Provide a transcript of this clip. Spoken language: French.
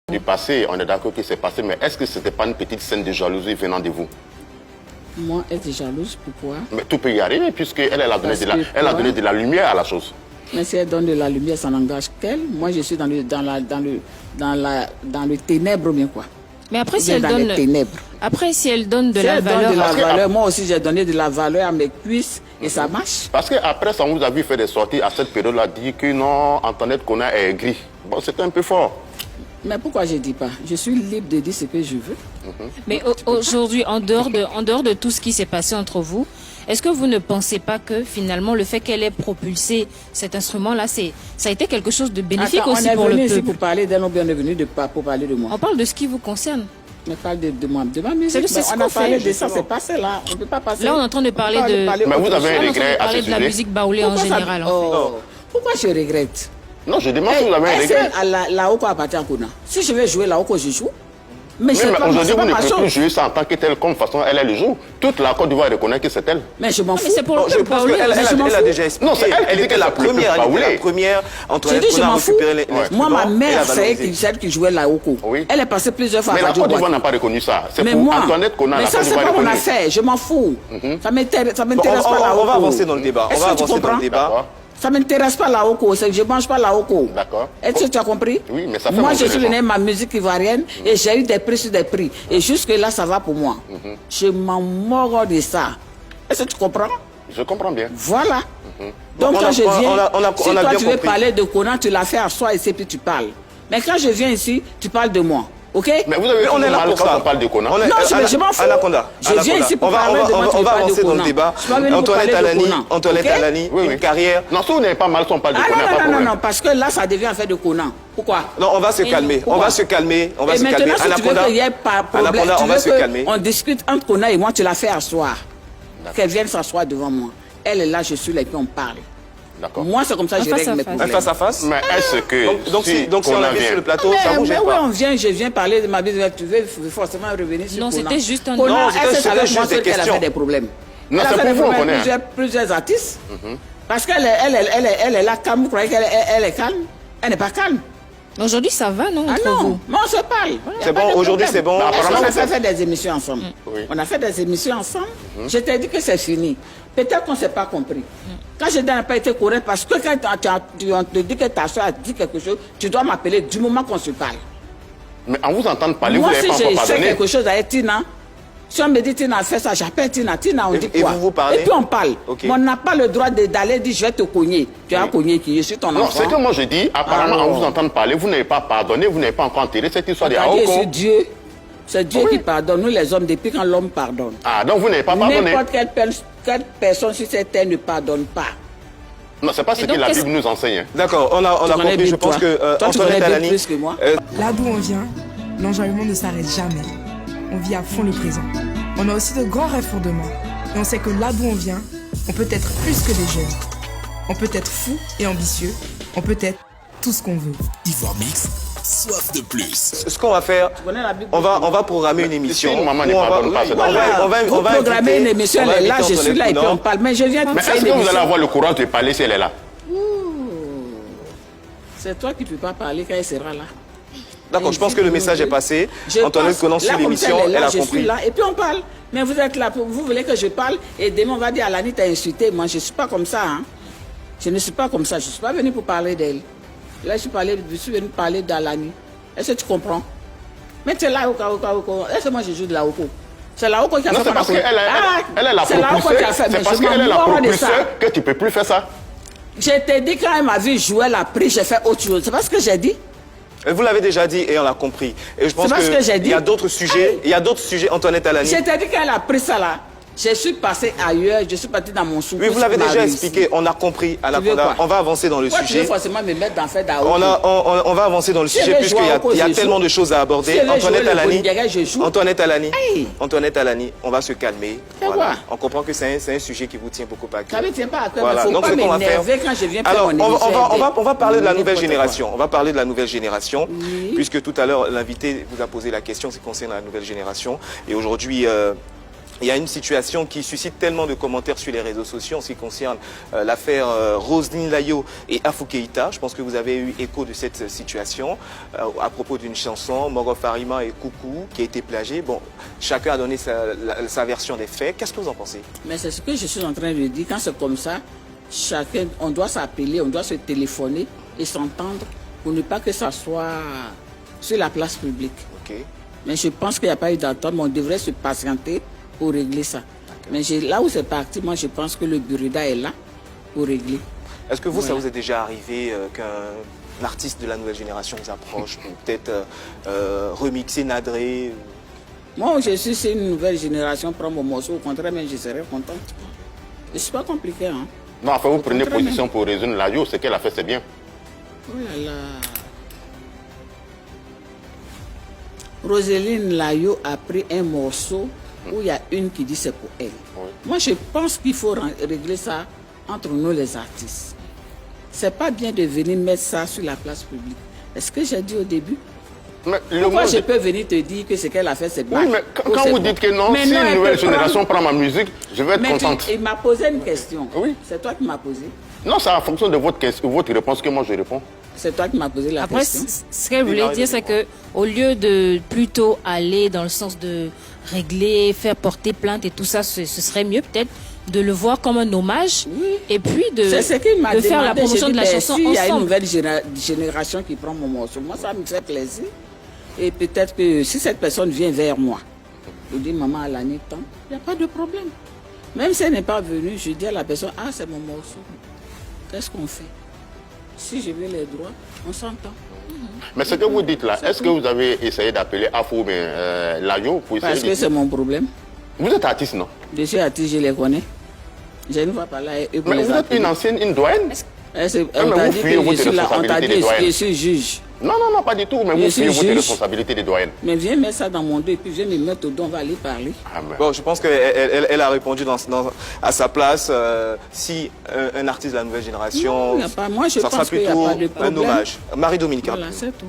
Du passé, on est d'accord que c'est passé, mais est-ce que ce n'était pas une petite scène de jalousie venant de vous? Moi, être jalouse, pourquoi? Mais tout peut y arriver, puisqu'elle a donné de la lumière à la chose. Mais si elle donne de la lumière, ça n'engage qu'elle. Moi, je suis dans le ténèbre, bien quoi. Mais après, si elle donne de la valeur... Moi aussi, j'ai donné de la valeur à mes cuisses et ça marche. Parce qu'après ça, on vous a vu faire des sorties à cette période-là, dire que non, Antoinette Kona est gris. Bon, c'était un peu fort. Mais pourquoi je ne dis pas? Je suis libre de dire ce que je veux. Mais aujourd'hui, en dehors de tout ce qui s'est passé entre vous, est-ce que vous ne pensez pas que finalement le fait qu'elle ait propulsé cet instrument-là, ça a été quelque chose de bénéfique aussi pour le peuple? On est venu ici pour parler d'elle, on est venu pour parler de moi. On parle de ce qui vous concerne. On parle de ma musique. On a parlé de ça, c'est passé là. On ne peut pas passer. Là, on est en train de parler de... Mais vous avez un regret à ce sujet? de la musique baoulée en général. Pourquoi je regrette? Non, je demande si vous avez un regret. La Oko appartient à Kona. Si je vais jouer la Oko, je joue. Mais aujourd'hui, vous ne pouvez plus jouer ça en tant que telle, comme façon elle le joue. Toute la Côte d'Ivoire reconnaît que c'est elle. Mais je m'en fous. C'est pour le je pense qu'elle a déjà expliqué. Non, c'est elle qui était la première Antoinette Kona a récupéré les Moi, ma mère, c'est celle qui jouait la Oko. Elle est passée plusieurs fois à Radio. Mais la Côte d'Ivoire n'a pas reconnu ça. C'est pour Antoinette Kona. Mais ça, c'est pas mon affaire. Je m'en fous. Ça m'intéresse pas la Oko. On va avancer dans le débat. Ça ne m'intéresse pas la Oko, je ne mange pas la Oko. D'accord. Est-ce que tu as compris? Oui, mais ça fait moi, je suis venu ma musique ivoirienne et j'ai eu des prix sur des prix. Et jusque-là, ça va pour moi. Je m'en mords de ça. Est-ce que tu comprends? Je comprends bien. Voilà. Donc, quand je viens, si toi, tu veux parler de Kona, tu l'as fait à soi et puis tu parles. Mais quand je viens ici, tu parles de moi. Ok? Mais vous avez on est là pour ça. On parle de Kona. Non, je m'en fous. Je viens ici pour parler de moi. On va avancer dans le débat. Antoinette Alani, une carrière. Non, si vous n'avez pas mal, on parle de Kona. Non, parce que là, ça devient en fait de Kona. Pourquoi? Non, on va se calmer. On va se calmer. Et maintenant, si tu veux qu'il n'y ait pas de problème, on va se calmer. On discute entre Kona et moi, tu l'as fait asseoir. Qu'elle vienne s'asseoir devant moi. Elle est là, je suis là et puis on parle. Moi, c'est comme ça que je règle mes problèmes. Face à face? Mais est-ce que... Donc, si on a vu sur le plateau, ça bouge pas? Oui, je viens parler de ma vie. Tu veux forcément revenir sur Kona. Non, c'était juste un... Non, c'était juste des questions. Elle a fait des problèmes. Non, c'est pour vous, on connaît. Plusieurs artistes. Parce qu'elle est là, calme. Vous croyez qu'elle est calme? Elle n'est pas calme. Aujourd'hui, ça va, non? Ah non, on se parle. C'est bon, aujourd'hui, c'est bon. On a fait des émissions ensemble. On a fait des émissions ensemble. Je t'ai dit que c'est fini. Peut-être qu'on ne s'est pas compris. Quand je n'ai pas été correct, parce que quand on te dit que ta soeur a dit quelque chose, tu dois m'appeler du moment qu'on se parle. Mais en vous entendant parler, vous n'avez pas encore pardonné. Moi, si j'ai fait quelque chose avec Tina, si on me dit Tina fait ça, j'appelle Tina. Tina, on dit quoi? Et vous parlez? Et puis on parle. Mais on n'a pas le droit d'aller dire je vais te cogner. Tu as cogné qui? Je suis ton enfant. Non, c'est que moi je dis, apparemment, en vous entendant parler, vous n'avez pas pardonné, vous n'avez pas encore enterré cette histoire de Aoko. C'est Dieu. C'est Dieu qui pardonne. Nous, les hommes, depuis quand l'homme pardonne. Ah, donc vous n'avez pas pardonné. N'importe quelle personne sur cette terre ne pardonne pas. Non, c'est pas ce que la Bible nous enseigne. D'accord, on a compris. Je pense que Antoinette Alani, plus que moi. Là d'où on vient, l'enjaillement ne s'arrête jamais. On vit à fond le présent. On a aussi de grands rêves pour demain. Et on sait que là d'où on vient, on peut être plus que des jeunes. On peut être fou et ambitieux. On peut être tout ce qu'on veut. Ivoire Mix, soif de plus. Ce qu'on va faire, on va programmer une émission. Si une maman ne pardonne pas, on va programmer une émission, elle est là, je suis là et puis on parle. Mais je viens de faire une émission. Mais est-ce que vous allez avoir le courage de parler si elle est là? C'est toi qui ne peux pas parler quand elle sera là. D'accord, je pense que le message est passé. Antoinette Kona sur l'émission, elle a compris. Je suis là et puis on parle. Mais vous êtes là, vous voulez que je parle et demain on va dire Alani t'a insulté. Moi je ne suis pas comme ça. Je ne suis pas comme ça. Je ne suis pas venu pour parler d'elle. Là je suis venu parler d'Alani. Est-ce que tu comprends? Mais c'est là, est-ce que moi je joue de la Oko? C'est la Oko qui a fait. Non, c'est parce qu'elle est la propulseur. C'est parce qu'elle est la propulseur que tu ne peux plus faire ça. Je t'ai dit quand elle m'a vu jouer la prise, j'ai fait autre chose. C'est pas ce que j'ai dit. Vous l'avez déjà dit et on l'a compris. Et je pense qu'il y a d'autres sujets. Il y a d'autres sujets, Antoinette Alani. Je t'ai dit qu'elle a pris ça là. Je suis passé ailleurs, je suis parti dans mon sous. Oui, vous l'avez déjà expliqué, on a compris. On va avancer dans le sujet. Tu veux forcément me mettre dans fait d'Aoko. On va avancer dans le sujet puisqu'il y a tellement de choses à aborder. Antoinette Alani, on va se calmer. Voilà. On comprend que c'est un sujet qui vous tient beaucoup à cœur. Ça ne me tient pas à cœur, il ne faut pas m'énerver quand je viens faire mon émission. Alors, on va parler de la nouvelle génération. On va parler de la nouvelle génération, puisque tout à l'heure, l'invité vous a posé la question qui concerne la nouvelle génération. Et aujourd'hui... il y a une situation qui suscite tellement de commentaires sur les réseaux sociaux en ce qui concerne l'affaire Roselyne Layo et Afou Keïta. Je pense que vous avez eu écho de cette situation à propos d'une chanson, Moro Farima et Coucou, qui a été plagiée. Bon, chacun a donné sa version des faits. Qu'est-ce que vous en pensez? Mais c'est ce que je suis en train de dire. Quand c'est comme ça, chacun, on doit s'appeler, on doit se téléphoner et s'entendre pour ne pas que ça soit sur la place publique. Okay. Mais je pense qu'il n'y a pas eu d'entente, mais on devrait se patienter pour régler ça. Mais là où c'est parti, moi je pense que le Burida est là pour régler. Est-ce que vous, ça vous est déjà arrivé qu'un artiste de la nouvelle génération vous approche pour peut-être remixer Nadré? Moi, je suis si une nouvelle génération prend mon morceau, au contraire, mais je serais contente. C'est pas compliqué, hein. Non, enfin, vous prenez position pour résoudre Layo, ce qu'elle a fait, c'est bien. Oh là là. Roselyne Layo a pris un morceau où il y a une qui dit c'est pour elle. Oui. Moi, je pense qu'il faut régler ça entre nous les artistes. C'est pas bien de venir mettre ça sur la place publique. Est-ce que j'ai dit au début? Pourquoi je peux venir te dire que ce qu'elle a fait, c'est bien? Oui, mais quand vous dites que non, si une nouvelle génération prend ma musique, je vais être contente. Il m'a posé une question. Oui. C'est toi qui m'as posé. Non, c'est en fonction de votre réponse que moi je réponds. C'est toi qui m'as posé la question. Après, ce qu'elle voulait dire, c'est qu'au lieu de plutôt aller dans le sens de régler, faire porter plainte et tout ça, ce serait mieux peut-être de le voir comme un hommage, oui. Et puis de faire la promotion de la chanson ensemble. Il y a une nouvelle génération qui prend mon morceau. Moi, ça me fait plaisir. Et peut-être que si cette personne vient vers moi, je dis maman Alani, il n'y a pas de problème. Même si elle n'est pas venue, je dis à la personne, ah c'est mon morceau. Qu'est-ce qu'on fait? Si je veux les droits, on s'entend. Mais ce que vous dites là, est-ce que vous avez essayé d'appeler Afou Layo pour essayer? Parce que c'est mon problème. Vous êtes artiste, non? Je suis artiste, je les connais. Je ne vois pas là. Mais vous êtes une ancienne, une doyenne? On t'a dit que je suis juge. Non, pas du tout, mais vous fuyez votre responsabilité de doyenne. Mais viens mettre ça dans mon dos et puis viens me mettre au dos, on va aller parler. Bon, je pense qu'elle a répondu à sa place. Si un artiste de la nouvelle génération, moi, je pense qu'il n'y a pas de problème. Un hommage. Marie-Dominique. Voilà, c'est tout.